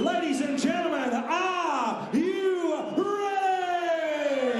Ladies and gentlemen, are you ready?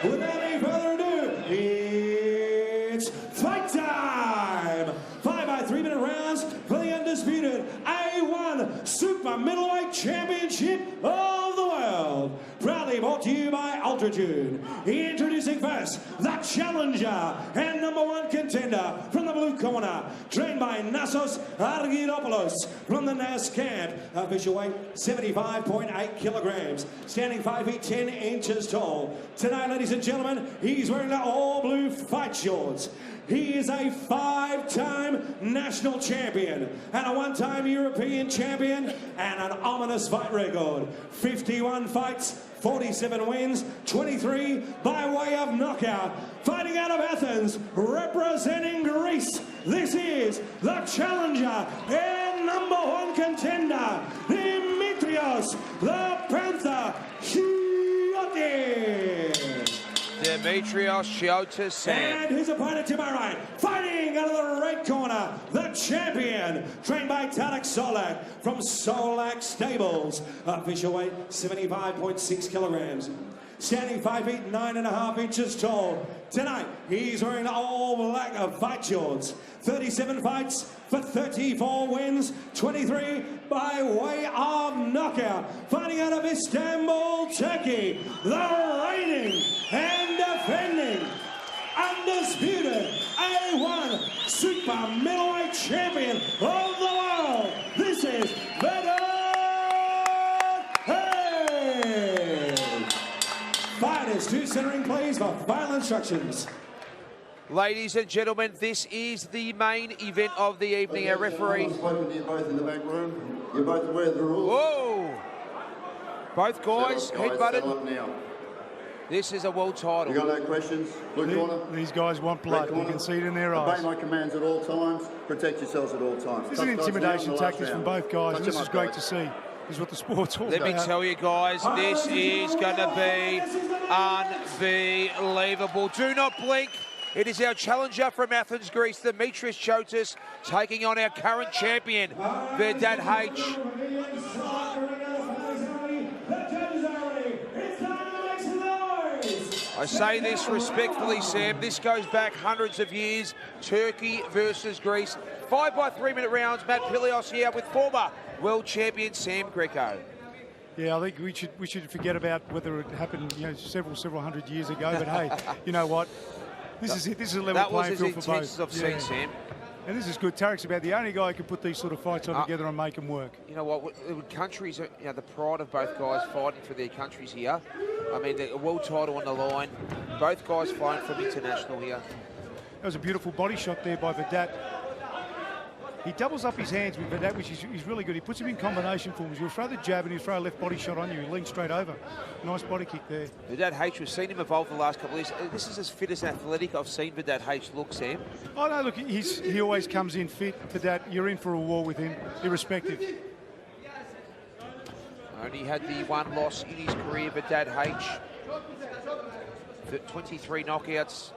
Without any further ado, it's fight time! 5 by 3 minute rounds for the undisputed A1 Super Middleweight Championship of the world. Proudly brought to you by Altitude. Introducing first, the challenger and #1 contender from the blue corner, trained by Nassos Argyropoulos from the NAS camp. Official weight 75.8 kilograms, standing 5 feet 10 inches tall. Tonight, ladies and gentlemen, he's wearing the all blue fight shorts. He is a 5-time national champion and a 1-time European champion and an ominous fight record. 51 fights, 47 wins, 23 by way of knockout. Fighting out of Athens, representing Greece, this is the challenger and #1 contender, Dimitris the Panther Chiotis. Dimitris Chiotis. And his opponent to my right, fighting out of the red corner, the champion, trained by Tarak Solak from Solak Stables. Official weight 75.6 kilograms. Standing 5 feet 9.5 inches tall. Tonight, he's wearing all black fight shorts. 37 fights for 34 wins, 23 by way of knockout. Fighting out of Istanbul, Turkey, the reigning and defending undisputed A1 Super Middleweight Champion of the world. This is Vedat H. Fighters to centering, please, for final instructions. Ladies and gentlemen, this is the main event of the evening. Our referee. I've spoken to you both in the back room. You're both aware of the rules. Whoa! Both guys Settle up headbutted. now. This is a world title. You got no questions? Blue corner. These guys want blood. You can see it in their eyes. Obey my commands at all times. Protect yourselves at all times. This is an intimidation tactics from both guys. This is great to see. This is what the sport's all Let about. me tell you guys, this is going to be unbelievable. Do not blink. It is our challenger from Athens, Greece, Dimitris Chiotis, taking on our current champion, Vedat H. I say this respectfully, Sam. This goes back hundreds of years. Turkey versus Greece. 5 by 3 minute rounds. Matt Pilios here with former world champion Sam Greco. Yeah, I think we should forget about whether it happened, several hundred years ago. But hey, you know what? This is it. This is a level playing field for both. That was as intense as I've seen, Sam. And this is good. Tarek's about the only guy who can put these sort of fights on together and make them work. You know what? Countries, the pride of both guys fighting for their countries here. I mean, the world title on the line. Both guys fighting from international here. That was a beautiful body shot there by Vedat. He doubles up his hands with Vedat, which is really good. He puts him in combination forms. He'll throw the jab and he'll throw a left body shot on you. He leans straight over. Nice body kick there. Vedat H, we've seen him evolve the last couple of years. This is as fit as athletic I've seen Vedat H look, Sam. Oh, no, look, he always comes in fit. Vedat, you're in for a war with him, irrespective. Only had the one loss in his career, Vedat H. 23 knockouts.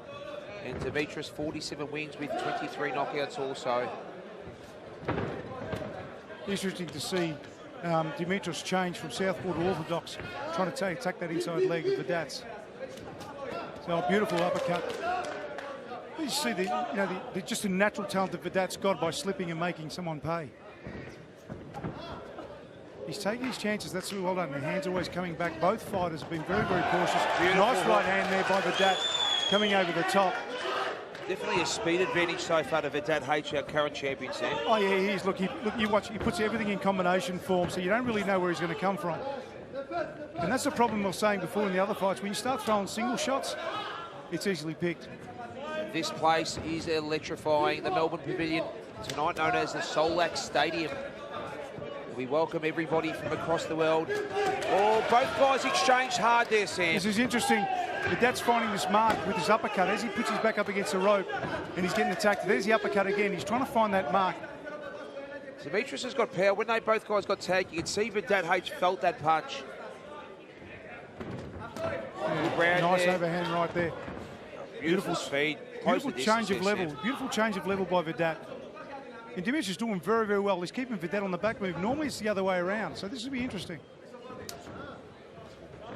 And Dimitris, 47 wins with 23 knockouts also. Interesting to see Dimitris change from southpaw to orthodox, trying to take that inside leg of Vedat's. So a beautiful uppercut. You see just the natural talent that Vedat's got by slipping and making someone pay. He's taking his chances. That's well done. The hands always coming back. Both fighters have been very, very cautious. Beautiful. Nice right hand there by Vedat, coming over the top. Definitely a speed advantage so far to Vedat H, our current champion, Sam. Oh yeah, he is. Look, you watch. He puts everything in combination form, so you don't really know where he's going to come from. And that's the problem we were saying before in the other fights. When you start throwing single shots, it's easily picked. This place is electrifying. The Melbourne Pavilion, tonight known as the Solak Stadium. We welcome everybody from across the world. Oh, both guys exchanged hard there, Sam. This is interesting. Vedat's finding this mark with his uppercut as he puts his back up against the rope and he's getting attacked. There's the uppercut again. He's trying to find that mark. Dimitris has got power. When both guys got tagged, you could see Vedat H felt that punch. Yeah, nice overhand right there. Beautiful speed. Beautiful change of level. Beautiful change of level by Vedat. And Dimitris is doing very, very well. He's keeping Vedat on the back move. Normally it's the other way around, so this will be interesting.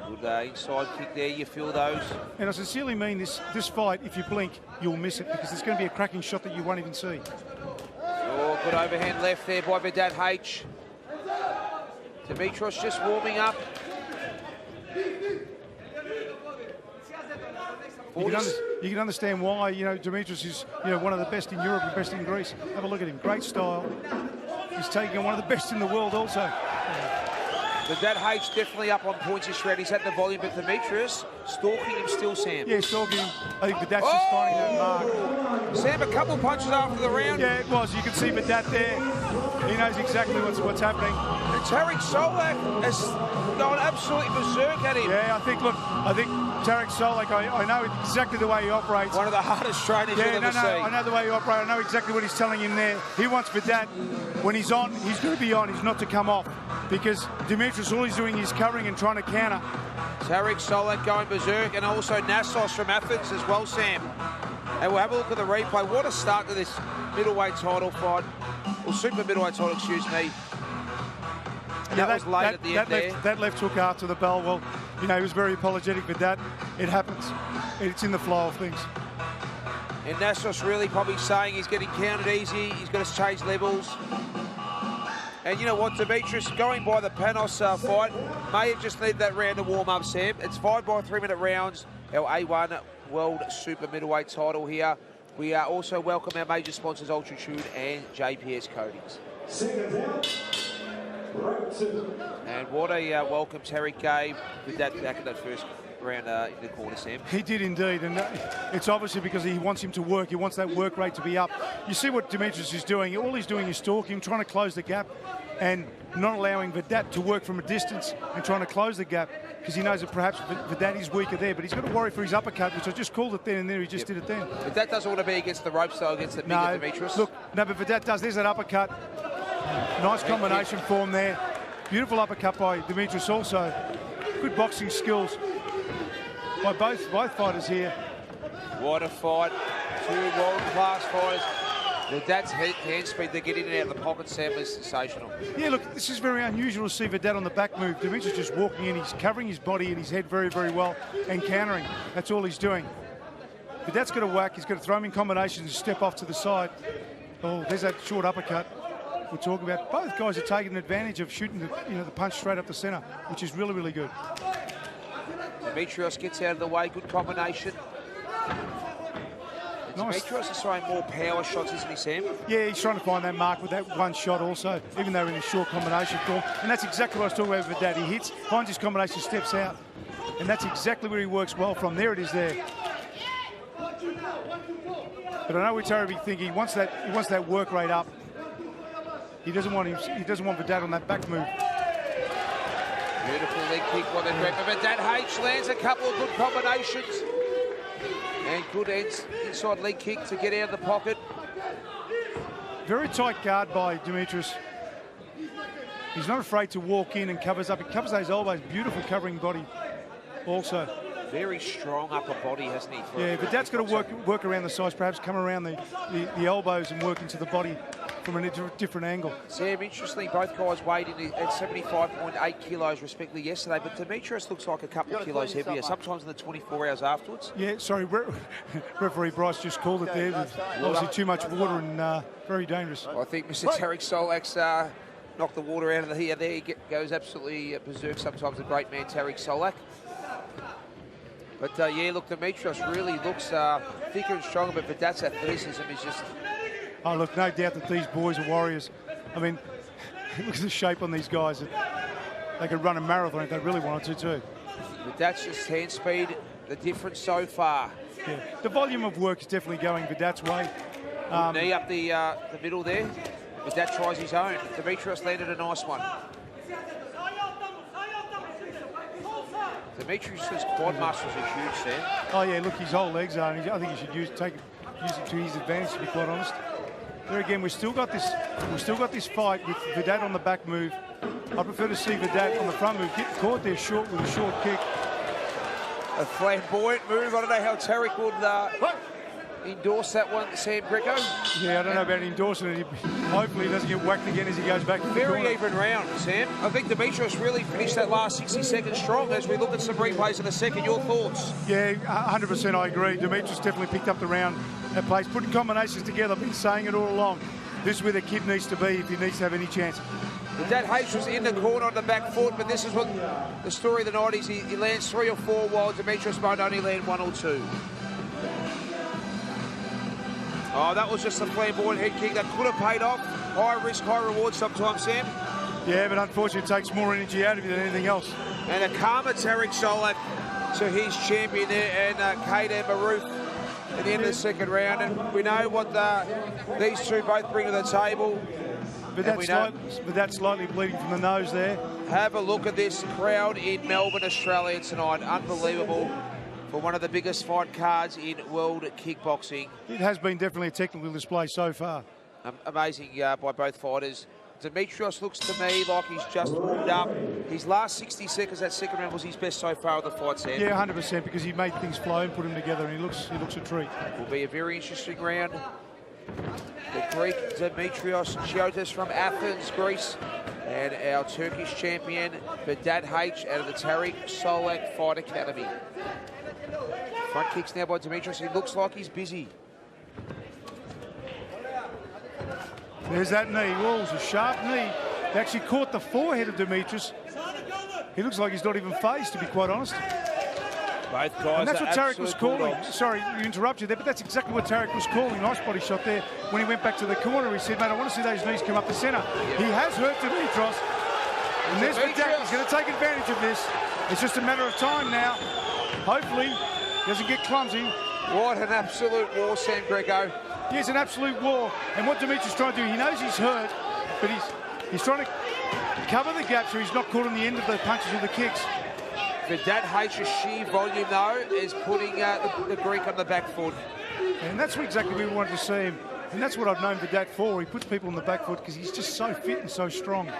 Good inside kick there, you feel those. And I sincerely mean this fight, if you blink, you'll miss it, because there's going to be a cracking shot that you won't even see. Oh, good overhand left there by Vedat H. Dimitris just warming up. You can understand why, Dimitris is, one of the best in Europe and best in Greece. Have a look at him, great style. He's taking on one of the best in the world also. Vedat H definitely up on points this round. He's at the volume, but Dimitris stalking him still, Sam. Yeah, stalking him. I think Vedat's just finding that mark. Sam, a couple punches after the round. Yeah, it was. You can see Vedat there. He knows exactly what's happening. And Tarek Solak has gone absolutely berserk at him. Yeah, I think Tarek Solak, I know exactly the way he operates. One of the hardest trainers you'll ever see. I know the way he operates. I know exactly what he's telling him there. He wants Vedat, when he's on, he's going to be on. He's not to come off, because Dimitris, all he's doing is covering and trying to counter. Tarek Solak going berserk, and also Nassos from Athens as well, Sam. And we'll have a look at the replay. What a start to this middleweight title fight. Or super middleweight title, excuse me. And that was late at the end there. That left hook after the bell, well, he was very apologetic for that. It happens. It's in the flow of things. And Nassos really probably saying he's getting counted easy. He's got to change levels. And you know what, Dimitris, going by the Panos fight, may have just needed that round to warm up, Sam. It's 5 by 3-minute rounds, our A1 World Super Middleweight title here. We also welcome our major sponsors, Ultratune and JPS Coatings. And what a welcome Tarek gave with that back in that first round in the corner, Sam. He did indeed, and it's obviously because he wants him to work. He wants that work rate to be up. You see what Dimitris is doing. All he's doing is stalking, trying to close the gap, and not allowing Vedat to work from a distance and trying to close the gap, because he knows that perhaps Vedat is weaker there, but he's got to worry for his uppercut, which I just called it then and there. He just did it then. Vedat doesn't want to be against the ropes, though, against the bigger Dimitris. Look, no, but Vedat does. There's that uppercut. Nice combination form there. Beautiful uppercut by Dimitris also. Good boxing skills by both fighters here. What a fight. Two world-class fighters. Vedat's hand speed to get in and out of the pocket, Sam, is sensational. Yeah, look, this is very unusual to see Vedat on the back move. Dimitris just walking in. He's covering his body and his head very, very well and countering. That's all he's doing. Vedat's got to whack. He's got to throw him in combinations and step off to the side. Oh, there's that short uppercut we're talking about. Both guys are taking advantage of shooting the punch straight up the centre, which is really, really good. Dimitris gets out of the way. Good combination. Nice. Dimitris is throwing more power shots, isn't he, Sam? Yeah, he's trying to find that mark with that one shot also, even though in a short combination form. And that's exactly what I was talking about with Vedat. He hits, finds his combination, steps out. And that's exactly where he works well from. There it is there. But I know what Terry be thinking. He wants that work rate up. He doesn't want Vedat on that back move. Beautiful leg kick by the director. Vedat H lands a couple of good combinations. And good inside leg kick to get out of the pocket. Very tight guard by Dimitris. He's not afraid to walk in and covers up. He covers those elbows. Beautiful covering body also. Very strong upper body, hasn't he? Yeah, but that's got to work around the sides, perhaps come around the elbows and work into the body from a different angle. Sam, interestingly, both guys weighed in at 75.8 kilos respectively yesterday, but Dimitris looks like a couple of kilos heavier, sometimes in the 24 hours afterwards. Yeah, sorry, referee Bryce just called it there. Obviously too much water and very dangerous. Well, I think Mr. Tarek Solak's knocked the water out of the here. There he goes absolutely berserk sometimes, the great man Tarek Solak. But yeah, look, Dimitris really looks thicker and stronger, but Vedat's athleticism is just... Oh, look, no doubt that these boys are warriors. I mean, look at the shape on these guys. They could run a marathon if they really wanted to, too. Vedat's just hand speed, the difference so far. Yeah, the volume of work is definitely going Vedat's way. Knee up the middle there. Vedat tries his own. Dimitris landed a nice one. Dimitris' quad muscles are huge, Sam. Oh yeah, look, his whole legs are. I think he should use it to his advantage, to be quite honest. There again, we've still got this fight with Vedat on the back move. I prefer to see Vedat on the front move, get caught there short with a short kick. A flamboyant move. I don't know how Tarek would endorse that one, Sam Greco? Yeah, I don't know about endorsing it. Hopefully he doesn't get whacked again as he goes back to the Very corner. even round, Sam. I think Dimitris really finished that last 60 seconds strong as we look at some replays in a second. Your thoughts? Yeah, 100% I agree. Dimitris definitely picked up the round at place, putting combinations together. I've been saying it all along. This is where the kid needs to be if he needs to have any chance. Vedat H was in the corner on the back foot, but this is what the story of the night is. He lands 3 or 4 while Dimitris might only land 1 or 2. Oh, that was just a flamboyant head kick that could have paid off. High risk, high reward sometimes, Sam. Yeah, but unfortunately it takes more energy out of you than anything else. And a calmer Tarek Solak to his champion there, and Kader Maroof at the end of the second round. And we know what these two both bring to the table. But that's slightly bleeding from the nose there. Have a look at this crowd in Melbourne, Australia tonight. Unbelievable for one of the biggest fight cards in world kickboxing. It has been definitely a technical display so far. Amazing by both fighters. Dimitris looks to me like he's just warmed up. His last 60 seconds, that second round, was his best so far of the fight, Sam. Yeah, 100%, because he made things flow and put them together, and he looks a treat. Will be a very interesting round. The Greek Dimitris Chiotis from Athens, Greece, and our Turkish champion Vedat H out of the Tarek Solak Fight Academy. Front kicks now by Dimitris. He looks like he's busy. There's that knee. Oh, it was a sharp knee. They actually caught the forehead of Dimitris. He looks like he's not even phased, to be quite honest. Both guys and that's what Tarek was calling. bulldogs. Sorry, you interrupted there, but that's exactly what Tarek was calling. Nice body shot there. When he went back to the corner, he said, mate, I want to see those knees come up the centre. Yep. He has hurt Dimitris. And there's Vedat. He's going to take advantage of this. It's just a matter of time now. Hopefully, he doesn't get clumsy. What an absolute war, Sam Greco. Yeah, it's an absolute war. And what Dimitris is trying to do, he knows he's hurt, but he's trying to cover the gap so he's not caught on the end of the punches or the kicks. Vedat H's sheer volume, though, is putting the Greek on the back foot. And that's what exactly we wanted to see him. And that's what I've known Vedat for. He puts people on the back foot because he's just so fit and so strong.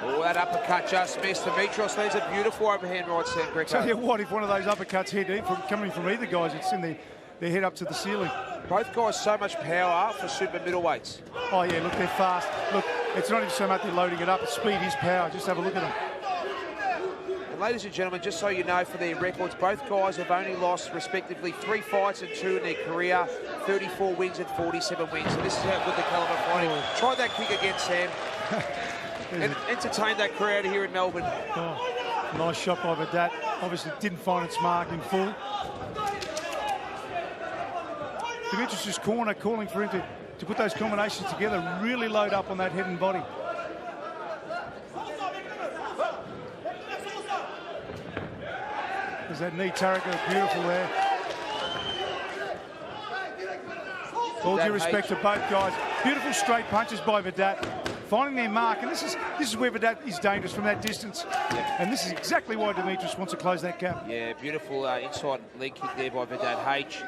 Oh, that uppercut just missed. Dimitris lands a beautiful overhand right, Sam Greco. Tell you what, if one of those uppercuts hit coming from either guys, it's in their head up to the ceiling. Both guys so much power for super middleweights. Oh, yeah, look, they're fast. Look, it's not even so much they're loading it up. It's speed is power. Just have a look at them. And ladies and gentlemen, just so you know, for their records, both guys have only lost, respectively, 3 fights and 2 in their career, 34 wins and 47 wins. So this is how good the caliber fighting. Try that kick again, Sam. And entertain that crowd here in Melbourne. Oh, nice shot by Vedat. Obviously didn't find its mark in full. Dimitris' corner calling for him to put those combinations together, really load up on that head and body. There's that knee, Tarek, beautiful there. All due respect to both guys. Beautiful straight punches by Vedat, finding their mark, and this is where Vedat is dangerous from that distance. Yep. And this is exactly why Dimitris wants to close that gap. Yeah, beautiful inside leg kick there by Vedat H.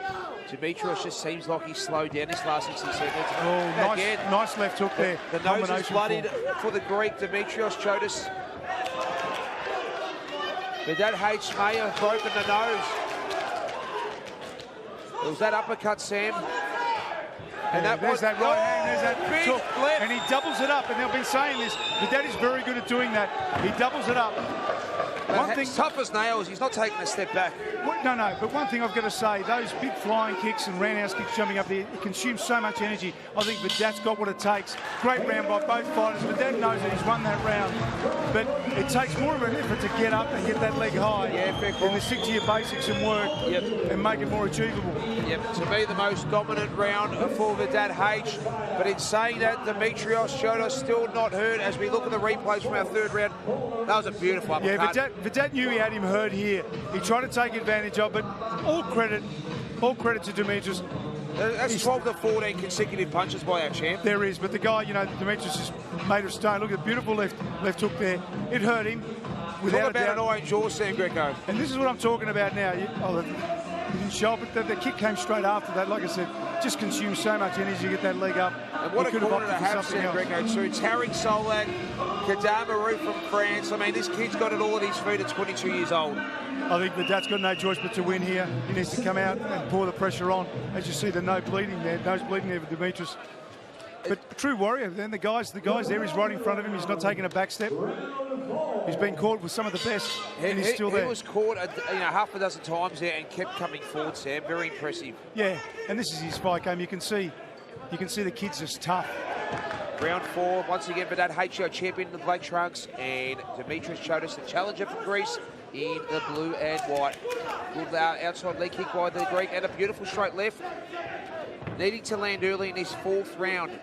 Dimitris just seems like he's slowed down this last 60 seconds. Oh, nice left hook there. The nose is bloodied for the Greek, Dimitris Chiotis. Vedat H may have broken the nose. It was that uppercut, Sam. And yeah, there's that right hand, there's that big hook. left. And he doubles it up, and they've been saying this. Vedat is very good at doing that. He doubles it up. One thing, tough as nails, he's not taking a step back. No, but one thing I've got to say, those big flying kicks and roundhouse kicks jumping up there, it consumes so much energy. I think Vedat's got what it takes. Great round by both fighters. Vedat knows that he's won that round, but it takes more of an effort to get up and get that leg high. Yeah, fair call. And to stick to your basics and work and make it more achievable. Yep, to me the most dominant round for Vedat H. But in saying that, Dimitris Chiotis still not hurt as we look at the replays from our third round. That was a beautiful uppercut. Yeah, Vedat knew he had him hurt here. He tried to take advantage of it. All credit to Dimitris. That's 12 to 14 consecutive punches by our champ. There is, but the guy, you know, Dimitris is made of stone. Look at the beautiful left hook there. It hurt him. Talk about an iron jaw, Sam Greco. And this is what I'm talking about now. He didn't show it, but the kick came straight after that. Like I said, just consumes so much energy to get that leg up. And what he a corner to have, Sam Greco, too. Tarek Solak, Kadamaru from France. I mean, this kid's got it all at his feet at 22 years old. I think Vedat's got no choice but to win here. He needs to come out and pour the pressure on. As you see, the nose bleeding there for Dimitris. But true warrior. Then the guys there. He's right in front of him. He's not taking a back step. He's been caught with some of the best, and he's still there. He was caught, half a dozen times there and kept coming forward, Sam. Very impressive. Yeah, and this is his fight game. You can see the kid's just tough. Round 4, once again, Vedat H, our champion in the black trunks, and Dimitris Chiotis, the challenger from Greece, in the blue and white. Good outside leg kick by the Greek, and a beautiful straight left. Needing to land early in this 4th round.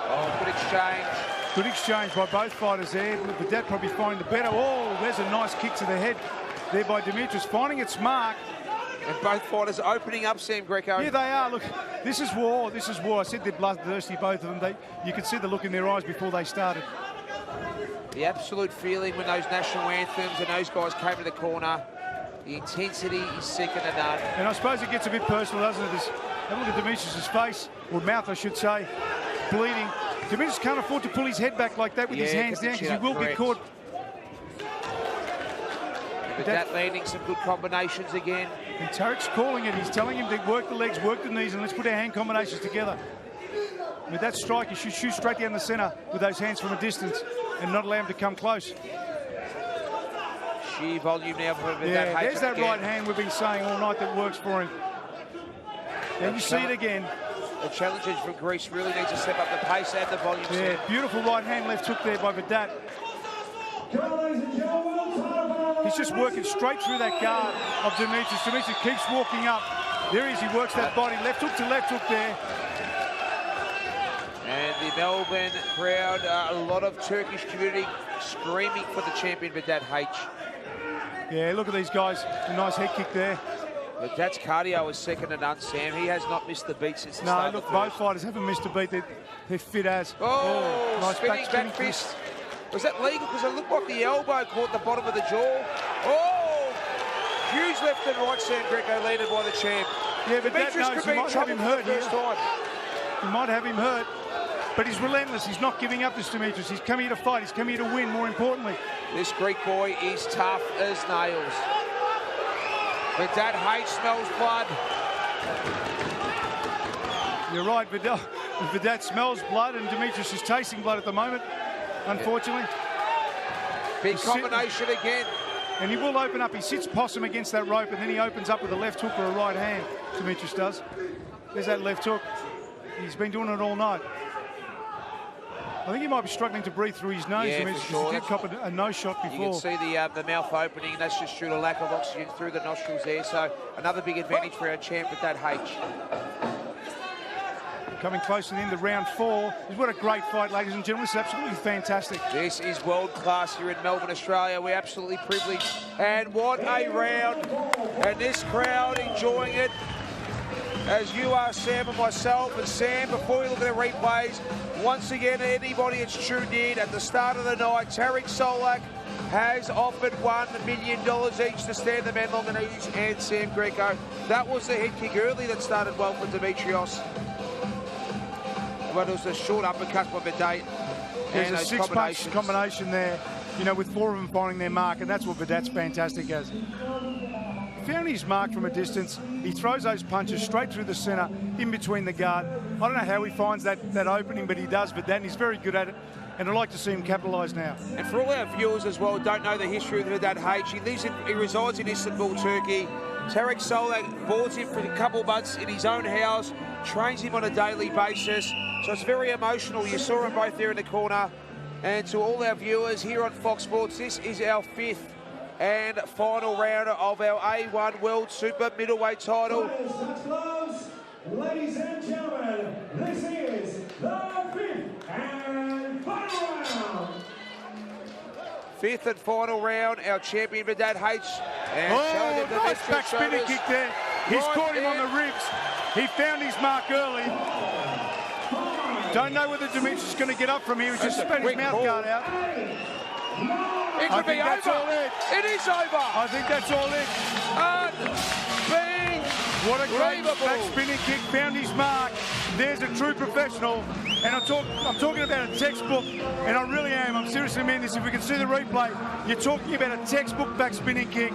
Oh, good exchange. Good exchange by both fighters there. Vedat probably finding the better. Oh, there's a nice kick to the head there by Dimitris, finding its mark. And both fighters opening up, Sam Greco. Yeah, they are. Look, this is war. This is war. I said they're bloodthirsty, both of them. You could see the look in their eyes before they started. The absolute feeling when those national anthems and those guys came to the corner. The intensity is second to none. And I suppose it gets a bit personal, doesn't it? Have a look at Dimitris' face, or mouth, I should say, bleeding. Dimitris can't afford to pull his head back like that with his hands down, because he will get caught. But that landing some good combinations again. And Tarek's calling it. He's telling him to work the legs, work the knees, and let's put our hand combinations together. With that strike, you should shoot straight down the centre with those hands from a distance and not allow him to come close. Sheer volume now for Vedat. Yeah, there's that right hand we've been saying all night that works for him. And you see it again. The challengers from Greece really need to step up the pace and the volume. Yeah, beautiful right hand left hook there by Vedat. He's just working straight through that guard of Dimitris. Dimitris keeps walking up. There he is, he works that body. Left hook to left hook there. And the Melbourne crowd, a lot of Turkish community screaming for the champion, Vedat H. Yeah, look at these guys. A nice head kick there. Vedat's cardio is second to none, Sam. He has not missed the beat since the start. No, look, both fighters haven't missed a beat. They're fit as. Oh, nice spinning back fist. Was that legal? Because it looked like the elbow caught the bottom of the jaw. Oh, huge left and right, Sam Greco landed by the champ. Yeah, but that knows he might have him hurt here. Time. He might have him hurt, but he's relentless. He's not giving up, this Dimitris. He's come here to fight. He's come here to win, more importantly. This Greek boy is tough as nails. Vedat H smells blood. You're right, Vedat smells blood, and Dimitris is tasting blood at the moment, unfortunately. Big combination again. And he will open up. He sits possum against that rope, and then he opens up with a left hook or a right hand, Dimitris does. There's that left hook. He's been doing it all night. I think he might be struggling to breathe through his nose. Yeah, for sure. He did cop a nose shot before. You can see the mouth opening. That's just due to lack of oxygen through the nostrils there. So another big advantage for our champ with that H. Coming close to the end of round 4. What a great fight, ladies and gentlemen. This is absolutely fantastic. This is world class here in Melbourne, Australia. We're absolutely privileged. And what a round. And this crowd enjoying it. As you are, Sam, and myself. And Sam, before we look at the replays, once again, anybody that's tuned in at the start of the night, Tarek Solak has offered $1 million each to Stan the Man Longanese and Sam Greco. That was the head kick early that started well for Dimitrios. But it was a short uppercut by Vedat. There's a six-punch combination there, you know, with 4 of them finding their mark, and that's what Vedat's fantastic as. Found his mark from a distance. He throws those punches straight through the centre, in between the guard. I don't know how he finds that opening, but he does, Vedat, and he's very good at it. And I'd like to see him capitalise now. And for all our viewers as well, don't know the history of Vedat H. He resides in Istanbul, Turkey. Tarek Solak boards him for a couple of months in his own house, trains him on a daily basis. So it's very emotional. You saw them both there in the corner. And to all our viewers here on Fox Sports, this is our 5th and final round of our A1 World Super Middleweight title. Ladies and gentlemen, this is the 5th and final round. 5th and final round, our champion Vedat H. And nice back spinning kick there. He's caught him on the ribs. He found his mark early. Don't know whether Dimitris is going to get up from here. He's just spread his mouth guard out. It could be that's over. all it. It is over. I think that's all it. What a great back spinning kick, found his mark. There's a true professional. And I'm talking about a textbook, and I really am. I'm seriously meaning this. If we can see the replay, you're talking about a textbook back spinning kick.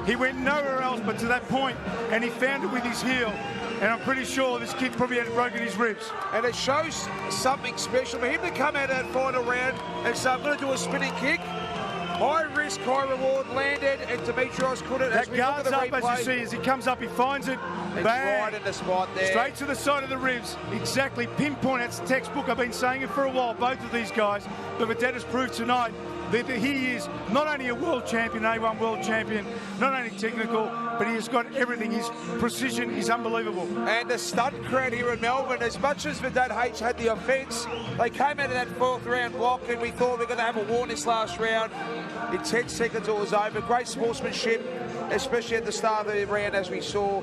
He went nowhere else but to that point, and he found it with his heel. And I'm pretty sure this kid probably had broken his ribs. And it shows something special for him to come out of that final round and say, I'm going to do a spinning kick. High risk, high reward, landed, and Dimitris couldn't. That guard's up, as you see, as he comes up, he finds it. It's bang, right in the spot there. Straight to the side of the ribs. Exactly, pinpoint. That's textbook. I've been saying it for a while, both of these guys. But Vedat has proved tonight that he is not only a world champion, A1 world champion, not only technical, but he has got everything. His precision is unbelievable. And the stunt crowd here in Melbourne, as much as Vedat H had the offence, they came out of that fourth round block and we thought we were going to have a war in this last round. In 10 seconds it was over. Great sportsmanship, especially at the start of the round as we saw.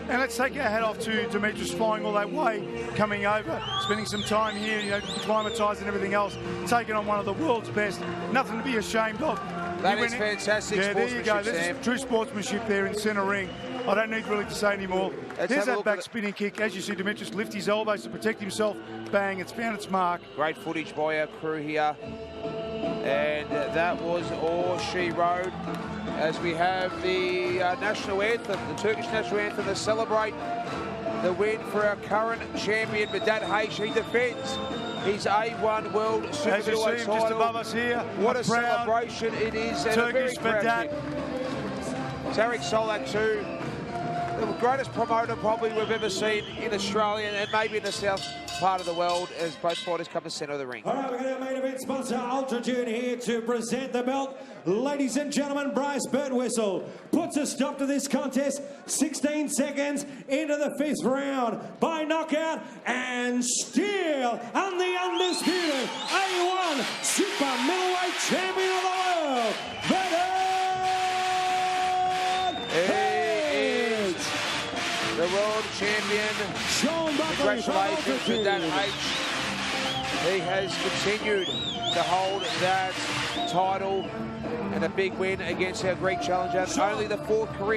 And let's take our hat off to Dimitris flying all that way, coming over, spending some time here, you know, acclimatised and everything else, taking on one of the world's best. Nothing to be ashamed of. That is fantastic sportsmanship, there you go. This Sam. is true sportsmanship there in centre ring. I don't need really to say anymore. There's that back spinning kick. As you see, Dimitris lift his elbows to protect himself. Bang, it's found its mark. Great footage by our crew here. And that was all she wrote. As we have the national anthem, the Turkish national anthem, to celebrate the win for our current champion, Vedat H. He defends his A1 World Super As you see him title. just above us here. What a celebration it is. And Turkish Vedat. Tarek Solak too. The greatest promoter probably we've ever seen in Australia and maybe in the south part of the world as both fighters come to centre of the ring. All right, we're going to have main event sponsor Altitude here to present the belt. Ladies and gentlemen, Bryce Birtwistle puts a stop to this contest 16 seconds into the fifth round by knockout and still and the undisputed A1 Super Middleweight Champion of the world, Vedat H. The world champion. Sean Buckley. Congratulations to Vedat H. He has continued to hold that title and a big win against our Greek challenger. Only the fourth career